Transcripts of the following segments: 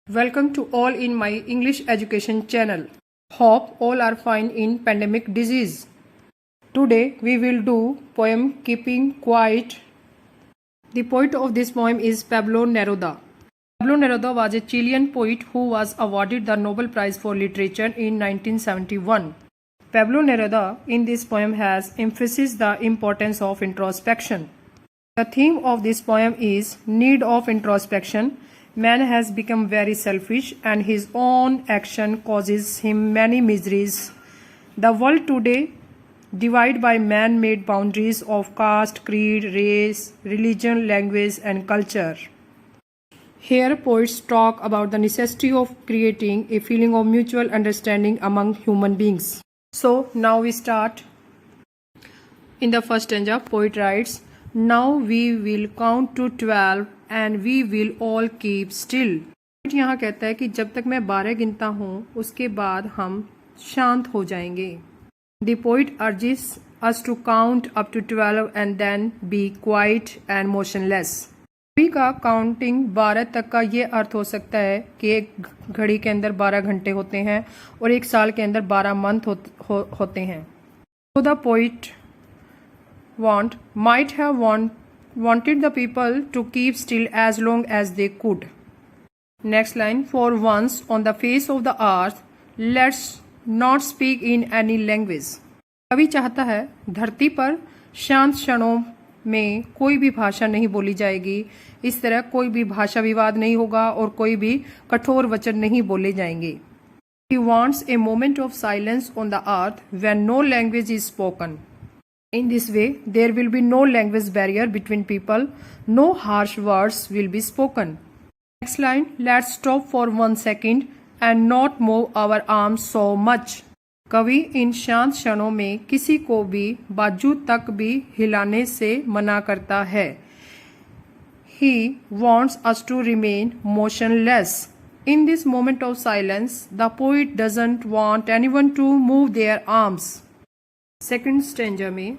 Welcome to all in my English education channel. Hope all are fine in pandemic disease. Today we will do poem Keeping Quiet. The poet of this poem is Pablo Neruda. Pablo Neruda was a Chilean poet who was awarded the Nobel Prize for Literature in 1971. Pablo Neruda in this poem has emphasized the importance of introspection. The theme of this poem is need of introspection. Man has become very selfish and his own action causes him many miseries. The world today divided by man-made boundaries of caste, creed, race, religion, language and culture. Here poets talk about the necessity of creating a feeling of mutual understanding among human beings. So now we start. In the first stanza, poet writes, Now we will count to 12 and we will all keep still. यहाँ कहता है कि जब तक मैं 12 गिनता हूँ उसके बाद हम शांत हो जाएंगे. The poet urges us to count up to 12 and then be quiet and motionless. कवि का काउंटिंग 12 तक का ये अर्थ हो सकता है कि एक घड़ी के अंदर 12 घंटे होते हैं और एक साल के अंदर 12 मंथ होते हैं. So the poet might have wanted the people to keep still as long as they could. Next line, for once on the face of the earth, let's not speak in any language. कवि चाहता है धरती पर शांत क्षणों में कोई भी भाषा नहीं बोली जाएगी. इस तरह कोई भी भाषा विवाद नहीं होगा और कोई भी कठोर वचन नहीं बोले जाएंगे. He wants a moment of silence on the earth when no language is spoken. In this way, there will be no language barrier between people, no harsh words will be spoken. Next line, let's stop for 1 second and not move our arms so much. कवि इन शांत क्षणों में किसी को भी बाजू तक भी हिलाने से मना करता है. He wants us to remain motionless. In this moment of silence, the poet doesn't want anyone to move their arms. Second stanza में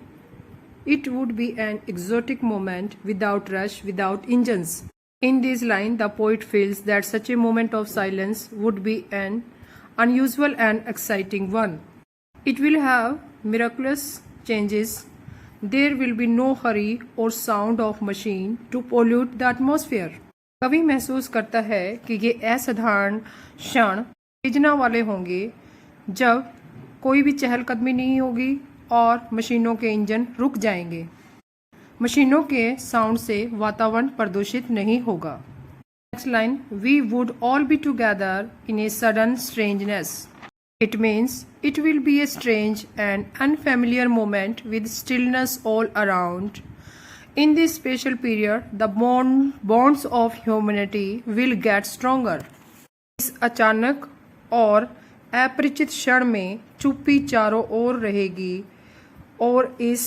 it would be an exotic moment without rush, without engines. In this line, the poet feels that such a moment of silence would be an unusual and exciting one. It will have miraculous changes. There will be no hurry or sound of machine to pollute the atmosphere. कवि महसूस करता है कि ये असाधारण क्षण उत्तेजना वाले होंगे जब कोई भी चहलकदमी नहीं होगी और मशीनों के इंजन रुक जाएंगे. मशीनों के साउंड से वातावरण प्रदूषित नहीं होगा. Next line, we would all be together in a sudden strangeness. It means it will be a strange and unfamiliar moment with stillness all around. In this special period, the bonds of humanity will get stronger. इस अचानक और अपरिचित क्षण में चुप्पी चारों ओर रहेगी और इस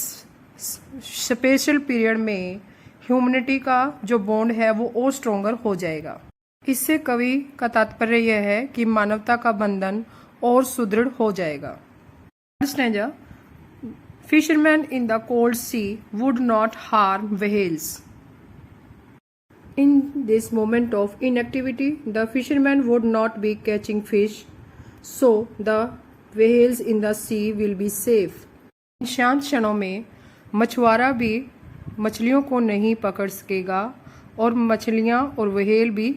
स्पेशल पीरियड में ह्यूमैनिटी का जो बॉन्ड है वो और स्ट्रोंगर हो जाएगा. इससे कवि का तात्पर्य यह है कि मानवता का बंधन और सुदृढ़ हो जाएगा. Stanza, Fishermen in the cold sea would not harm whales. In this moment of inactivity, the fishermen would not be catching fish, so the whales in the sea will be safe. शांत क्षणों में मछुआरा भी मछलियों को नहीं पकड़ सकेगा और मछलियाँ और व्हेल भी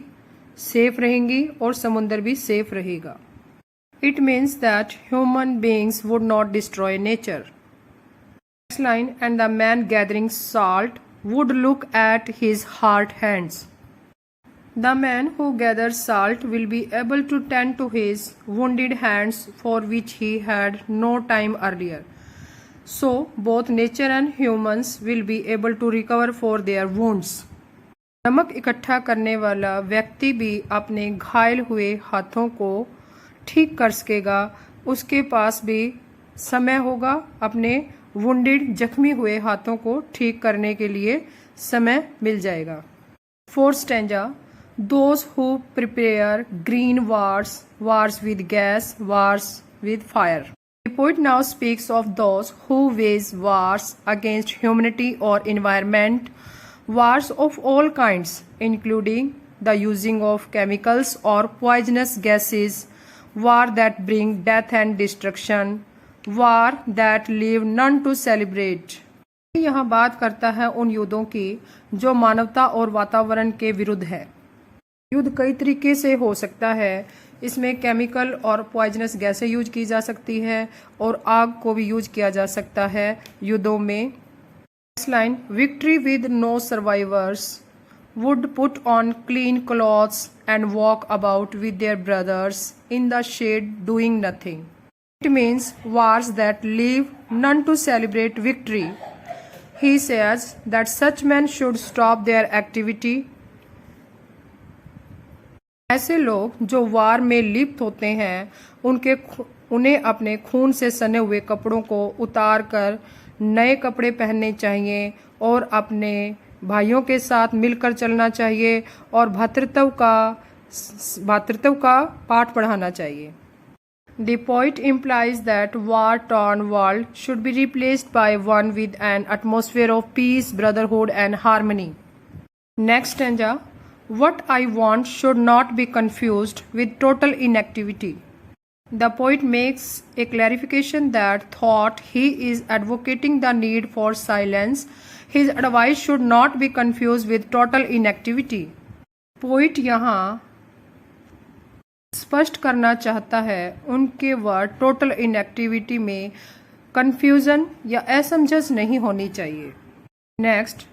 सेफ रहेंगी और समुद्र भी सेफ रहेगा. It means that human beings would not destroy nature. Next line, and the man gathering salt would look at his hard hands. The man who gathers salt will be able to tend to his wounded hands for which he had no time earlier. So both nature and humans will be able to recover for their wounds. नमक इकट्ठा करने वाला व्यक्ति भी अपने घायल हुए हाथों को ठीक कर सकेगा. उसके पास भी समय होगा अपने वुंडेड जख्मी हुए हाथों को ठीक करने के लिए समय मिल जाएगा. Fourth stanza, those who prepare green wars with gas, wars with fire. The poet now speaks of those who wage wars against humanity or environment, wars of all kinds, including the using of chemicals or poisonous gases, war that bring death and destruction, war that leave none to celebrate. यहाँ बात करता है उन युद्धों की जो मानवता और वातावरण के विरुद्ध है। युद्ध कई तरीके से हो सकता है, इसमें केमिकल और पॉइजनस गैसें यूज की जा सकती है और आग को भी यूज किया जा सकता है युद्धों में। Next line, victory with no survivors would put on clean clothes and walk about with their brothers in the shade doing nothing. It means wars that leave none to celebrate victory. He says that such men should stop their activity. ऐसे लोग जो वार में लिप्त होते हैं उन्हें अपने खून से सने हुए कपड़ों को उतार कर नए कपड़े पहनने चाहिए और अपने भाइयों के साथ मिलकर चलना चाहिए और भ्रातृत्व का पाठ पढ़ाना चाहिए। The poet implies that war-torn world should be replaced by one with an atmosphere of peace, brotherhood and harmony. Next stanza, what I want should not be confused with total inactivity. The poet makes a clarification that thought he is advocating the need for silence. His advice should not be confused with total inactivity. Poet यहाँ स्पष्ट करना चाहता है उनके word total inactivity में confusion या असमंजस नहीं होनी चाहिए। Next,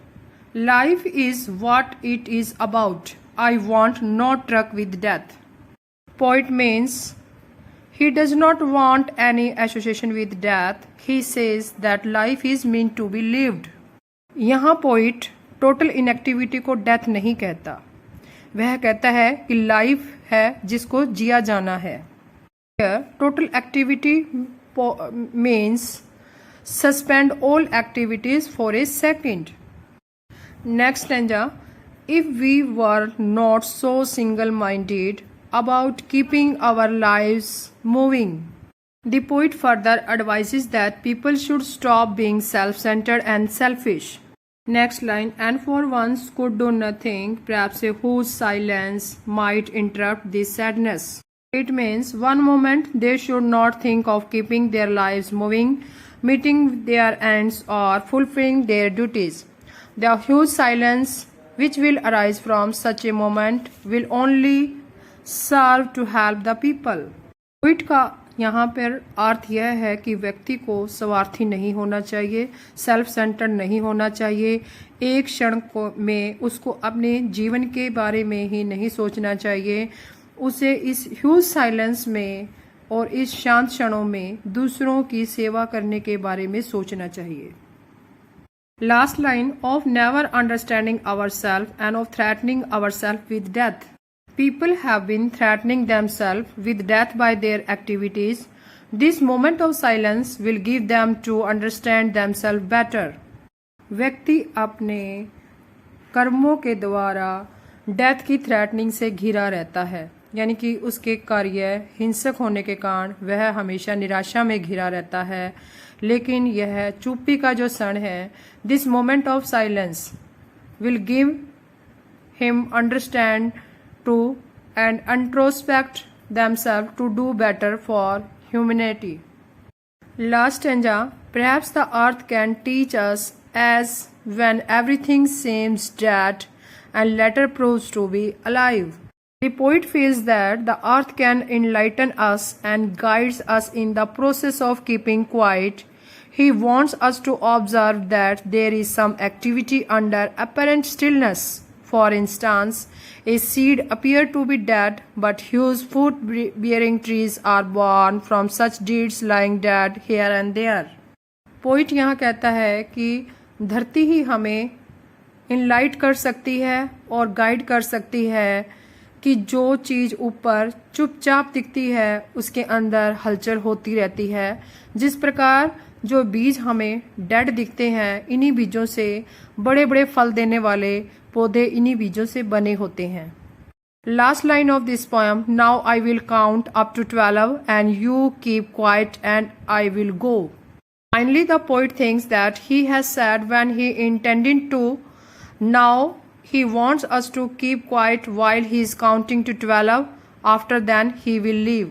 life is what it is about, I want no truck with death. Poet means he does not want any association with death. He says that life is meant to be lived. यहाँ poet total inactivity को death नहीं कहता, वह कहता है कि life है जिसको जिया जाना है। Total activity means suspend all activities for a second. Next stanza, if we were not so single minded about keeping our lives moving. The poet further advises that people should stop being self-centered and selfish. Next line, and for once could do nothing, perhaps whose silence might interrupt this sadness. It means one moment they should not think of keeping their lives moving, meeting their ends or fulfilling their duties. The huge silence which will arise from such a moment will only serve to help the people. Poet का यहाँ पर अर्थ यह है कि व्यक्ति को स्वार्थी नहीं होना चाहिए, सेल्फ सेंटर्ड नहीं होना चाहिए, एक क्षण में उसको अपने जीवन के बारे में ही नहीं सोचना चाहिए, उसे इस ह्यूज साइलेंस में और इस शांत क्षणों में दूसरों की सेवा करने के बारे में सोचना चाहिए. Last line, of never understanding our self and of threatening our self with death. People have been threatening themselves with death by their activities. This moment of silence will give them to understand themselves better. व्यक्ति अपने कर्मों के द्वारा death की threatening से घिरा रहता है, यानी कि उसके कार्य हिंसक होने के कारण वह हमेशा निराशा में घिरा रहता है। लेकिन यह चुप्पी का जो क्षण है, this moment of silence will give him understand to and introspect themselves to do better for humanity. Last stanza, perhaps the earth can teach us as when everything seems dead and later proves to be alive. The poet feels that the earth can enlighten us and guides us in the process of keeping quiet. He wants us to observe that there is some activity under apparent stillness. For instance, a seed appears to be dead, but huge fruit-bearing trees are born from such deeds lying dead here and there. Poet यहाँ कहता है कि धरती ही हमें enlight कर सकती है और गाइड कर सकती है कि जो चीज़ ऊपर चुपचाप दिखती है उसके अंदर हलचल होती रहती है। जिस प्रकार जो बीज हमें डेड दिखते हैं, इन्हीं बीजों से बड़े बड़े फल देने वाले पौधे इन्हीं बीजों से बने होते हैं। Last line of this poem, now I will count up to 12 and you keep quiet and I will go. Finally, the poet thinks that he has said when he intended to. Now He wants us to keep quiet while he is counting to 12. After then he will leave.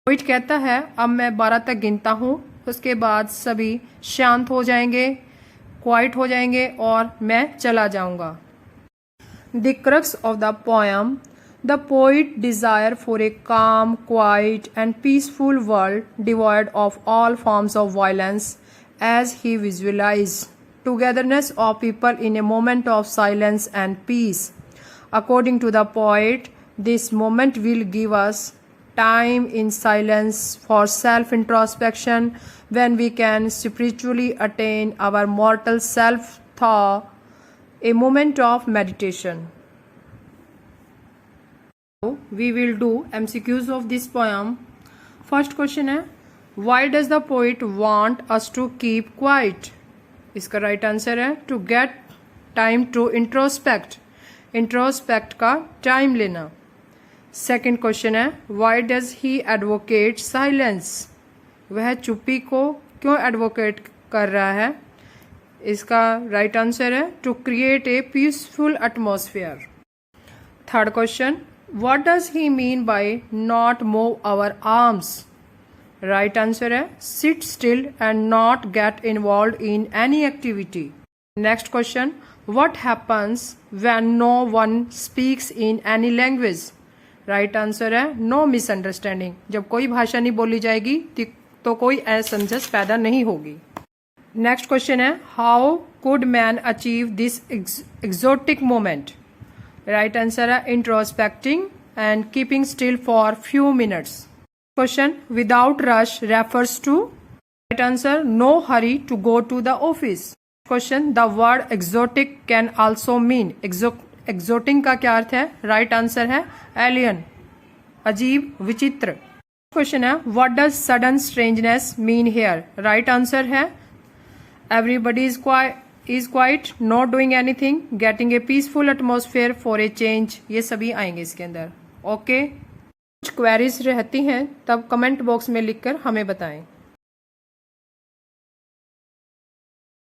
Poet कहता है अब मैं 12 तक गिनता हूँ, उसके बाद सभी शांत हो जाएंगे, क्वाइट हो जाएंगे और मैं चला जाऊंगा. The crux of the poem. The poet desire for a calm, quiet and peaceful world devoid of all forms of violence as he visualized togetherness of people in a moment of silence and peace. According to the poet, this moment will give us time in silence for self-introspection when we can spiritually attain our mortal self thought, a moment of meditation. We will do MCQs of this poem. First question है, why does the poet want us to keep quiet? इसका right answer है to get time to introspect. Introspect का time लेना. Second question है, why does he advocate silence? वह चुप्पी को क्यों advocate कर रहा है? इसका right answer है to create a peaceful atmosphere. Third question, what does he mean by not move our arms? Right answer है sit still and not get involved in any activity. Next question, what happens when no one speaks in any language? Right answer है no misunderstanding. जब कोई भाषा नहीं बोली जाएगी तो कोई असमंजस पैदा नहीं होगी. Next question है, how could man achieve this exotic moment? Right answer है introspecting and keeping still for few minutes. Question, without rush refers to? Right answer, no hurry to go to the office. Question, the word exotic can also mean. Exotic का क्या अर्थ है? Right answer है alien, अजीब, विचित्र. Question है, what does sudden strangeness mean here? Right answer है everybody is quiet, not doing anything, getting a peaceful atmosphere for a change. ये सभी आएंगे इसके अंदर. ओके, कुछ क्वेरीज रहती हैं तब कमेंट बॉक्स में लिखकर हमें बताएं.